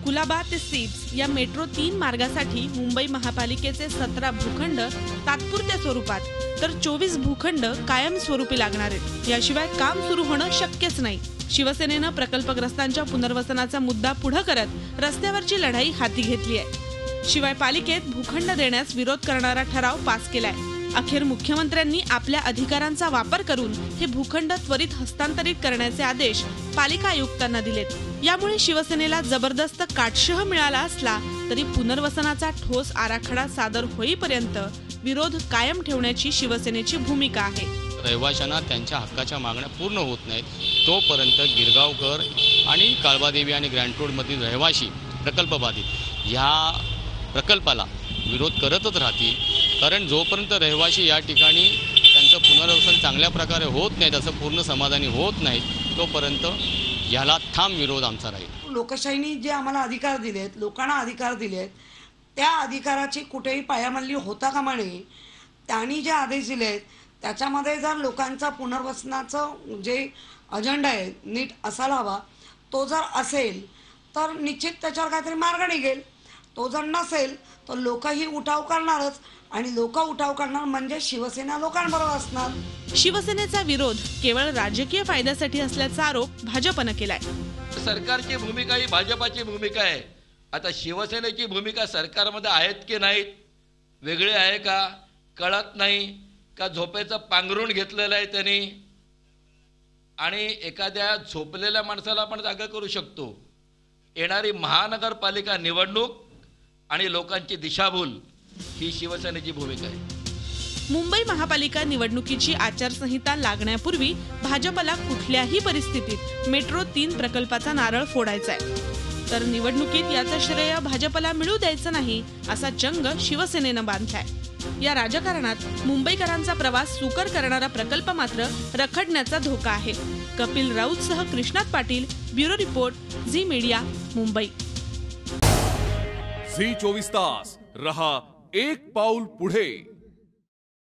कुलाबा ते सिप्स या मेट्रो 3 मार्गासाठी मुंबई महापालिकेचे 17 भूखंड तात्पुरत्या स्वरूपात तर 24 भूखंड कायमस्वरूपी लागणार आहेत। याशिवाय काम सुरू होणं शक्यच नाही। शिवसेनेनं प्रकल्पग्रस्तांच्या पुनर्वसनाचा मुद्दा पुढे करत रस्त्यावरची लढाई हाती घेतली आहे। शिवाय पालिकेत भूखंड देण्यास विरोध करणारा ठराव पास केलाय। अखेर मुख्यमंत्र्यांनी आपल्या अधिकारांचा वापर करून हे भूखंड त्वरित हस्तांतरित करण्याचे आदेश पालिका आयुक्तांना दिलेत। यामुळे शिवसेनेला जबरदस्त काटशह मिळाला असला तरी पुनर्वसनाचा ठोस आराखडा सादर होईपर्यंत विरोध कायम ठेवण्याची शिवसेनेची भूमिका आहे। रहिवाशांना त्यांच्या हक्काच्या मागण्या पूर्ण होत नाहीत तोपर्यंत गिरगावकर आणि काळबादेवी आणि ग्रँट रोडमधील रहिवाशी प्रकल्प बाधित ह्या प्रकल्पाला विरोध करतच राहतील। कारण जोपर्यंत रहिवाशी या ठिकाणी त्यांचं पुनर्वसन चांगल्या प्रकारे होत नाही, त्याचं पूर्ण समाधानी होत नाही, तोपर्यंत याला ठाम विरोध आमचा राहील। लोकशाहीने जे आम्हाला अधिकार दिलेत, लोकांना अधिकार दिलेत, त्या अधिकाराची कुठेही पायमल्ली होता कामा नये। त्यांनी जे आदेश दिलेत त्याच्यामध्ये जर लोकांचा पुनर्वसनाचं जे अजेंडा आहे नीट असायला हवा, तो जर असेल तर निश्चित त्याच्यावर काहीतरी मार्ग निघेल। तो जर नसेल तर लोकही उठाव करणारच आणि लोक उठाव करणार म्हणजे शिवसेना लोकांबरोबर असणार। शिवसेनेचा विरोध केवळ राजकीय फायद्यासाठी असल्याचा आरोप भाजपने केलाय। सरकारची भूमिका ही भाजपाची भूमिका आहे। आता शिवसेनेची भूमिका सरकारमध्ये आहेत की नाहीत, वेगळे आहे का कळत नाही का झोपेचं पांघरून घेतलेलं आहे त्यांनी। आणि एखाद्या झोपलेल्या माणसाला आपण जागा करू शकतो। येणारी महानगरपालिका निवडणूक आणि लोकांची दिशाभूल ही शिवसेनेची भूमिका आहे। मुंबई महापालिका निवडणुकीची आचारसंहिता लागण्यापूर्वी भाजपला कुठल्याही परिस्थितीत मेट्रो 3 प्रकल्पाचा नारळ फोडायचा आहे, तर निवडणुकीत याचं श्रेय भाजपला मिळू द्यायचं नाही असा चंग शिवसेनेनं बांधलाय। या राजकारणात मुंबईकरांचा प्रवास सुकर करणारा प्रकल्प मात्र रखडण्याचा धोका आहे। कपिल राऊतसह Krishnat Patil, bureau report, Zee media, Mumbai. Zee 24 तास रहा एक पाऊल पुढे।